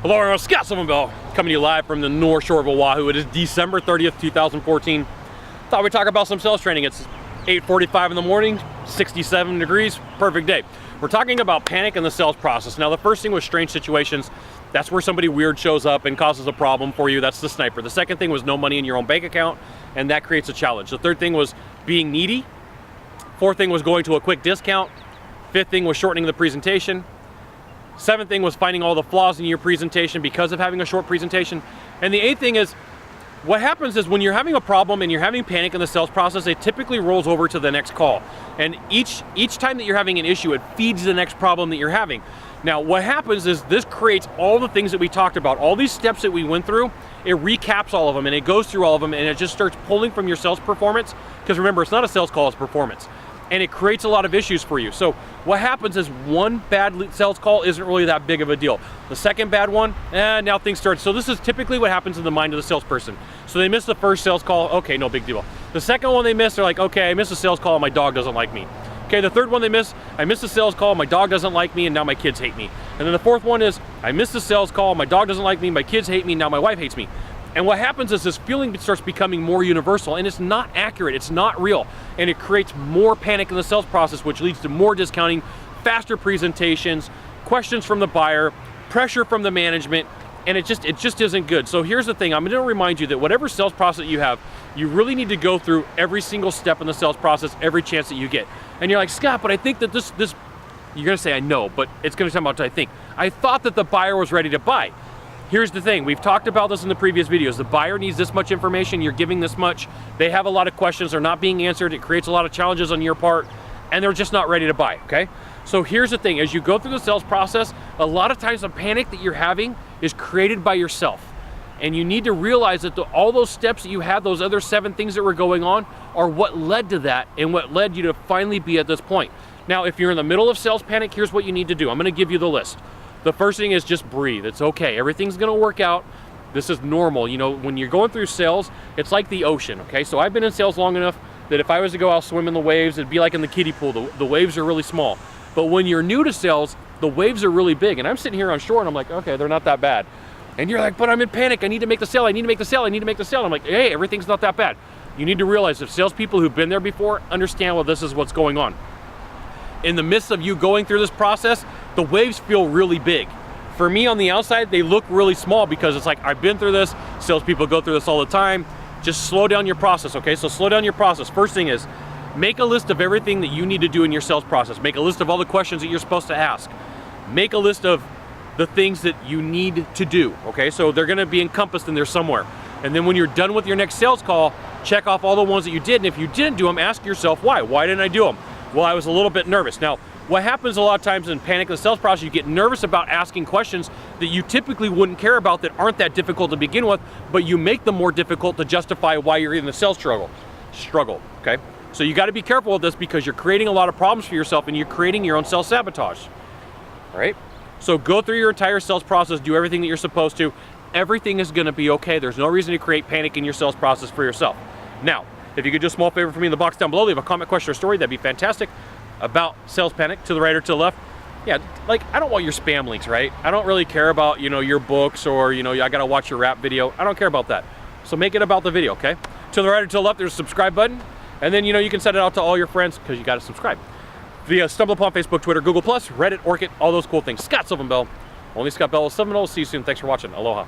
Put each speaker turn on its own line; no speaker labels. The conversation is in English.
Hello everyone, Scott Sylvan Bell coming to you live from the North Shore of Oahu. It is December 30th, 2014. Thought we'd talk about some sales training. It's 8:45 in the morning, 67 degrees, perfect day. We're talking about panic in the sales process. Now the first thing was strange situations. That's where somebody weird shows up and causes a problem for you. That's the sniper. The second thing was no money in your own bank account, and that creates a challenge. The third thing was being needy. Fourth thing was going to a quick discount. Fifth thing was shortening the presentation. Seventh thing was finding all the flaws in your presentation because of having a short presentation. And the eighth thing is, what happens is when you're having a problem and you're having panic in the sales process, it typically rolls over to the next call. And each time that you're having an issue, it feeds the next problem that you're having. Now, what happens is this creates all the things that we talked about, all these steps that we went through, it recaps all of them and it goes through all of them and it just starts pulling from your sales performance. Because remember, it's not a sales call, it's performance. And it creates a lot of issues for you. So what happens is one bad sales call isn't really that big of a deal. The second bad one, now things start. So this is typically what happens in the mind of the salesperson. So they miss the first sales call, okay, no big deal. The second one they miss, they're like, okay, I missed a sales call and my dog doesn't like me. Okay, the third one they miss, I missed a sales call, my dog doesn't like me, and now my kids hate me. And then the fourth one is, I missed a sales call, my dog doesn't like me, my kids hate me, now my wife hates me. And what happens is this feeling starts becoming more universal, and it's not accurate, it's not real, and it creates more panic in the sales process, which leads to more discounting, faster presentations, questions from the buyer, pressure from the management, and it just isn't good. So here's the thing, I'm gonna remind you that whatever sales process you have, you really need to go through every single step in the sales process, every chance that you get. And you're like, Scott, but I think that this, you're gonna say I know, but it's gonna come out to I think. I thought that the buyer was ready to buy. Here's the thing, we've talked about this in the previous videos. The buyer needs this much information, you're giving this much. They have a lot of questions, they're not being answered. It creates a lot of challenges on your part, and they're just not ready to buy, okay? So here's the thing, as you go through the sales process, a lot of times the panic that you're having is created by yourself. And you need to realize that all those steps that you had, those other 7 things that were going on, are what led to that and what led you to finally be at this point. Now, if you're in the middle of sales panic, here's what you need to do. I'm gonna give you the list. The first thing is just breathe. It's okay, everything's gonna work out. This is normal. You know, when you're going through sales, it's like the ocean, okay? So I've been in sales long enough that if I was to go out swim in the waves, it'd be like in the kiddie pool. The waves are really small. But when you're new to sales, the waves are really big. And I'm sitting here on shore and I'm like, okay, they're not that bad. And you're like, but I'm in panic, I need to make the sale, I need to make the sale, I need to make the sale. I'm like, hey, everything's not that bad. You need to realize if salespeople who've been there before understand, well, this is what's going on. In the midst of you going through this process, the waves feel really big. For me on the outside, they look really small because it's like, I've been through this, salespeople go through this all the time. Just slow down your process, okay? So slow down your process. First thing is, make a list of everything that you need to do in your sales process. Make a list of all the questions that you're supposed to ask. Make a list of the things that you need to do, okay? So they're gonna be encompassed in there somewhere. And then when you're done with your next sales call, check off all the ones that you did, and if you didn't do them, ask yourself why. Why didn't I do them? Well, I was a little bit nervous. Now, what happens a lot of times in panic in the sales process, you get nervous about asking questions that you typically wouldn't care about, that aren't that difficult to begin with, but you make them more difficult to justify why you're in the sales struggle, okay? So you gotta be careful with this because you're creating a lot of problems for yourself and you're creating your own self-sabotage, all right? So go through your entire sales process, do everything that you're supposed to. Everything is gonna be okay. There's no reason to create panic in your sales process for yourself. Now, if you could do a small favor for me in the box down below, leave a comment, question, or story, that'd be fantastic, about sales panic, to the right or to the left. Yeah, like, I don't want your spam links, right? I don't really care about, you know, your books or, you know, I gotta watch your rap video. I don't care about that. So make it about the video, okay? To the right or to the left, there's a subscribe button. And then, you know, you can send it out to all your friends because you gotta subscribe. Via StumbleUpon, Facebook, Twitter, Google+, Reddit, Orkut, all those cool things. Scott Sylvan Bell. Only Scott Bell, 7-0. See you soon. Thanks for watching. Aloha.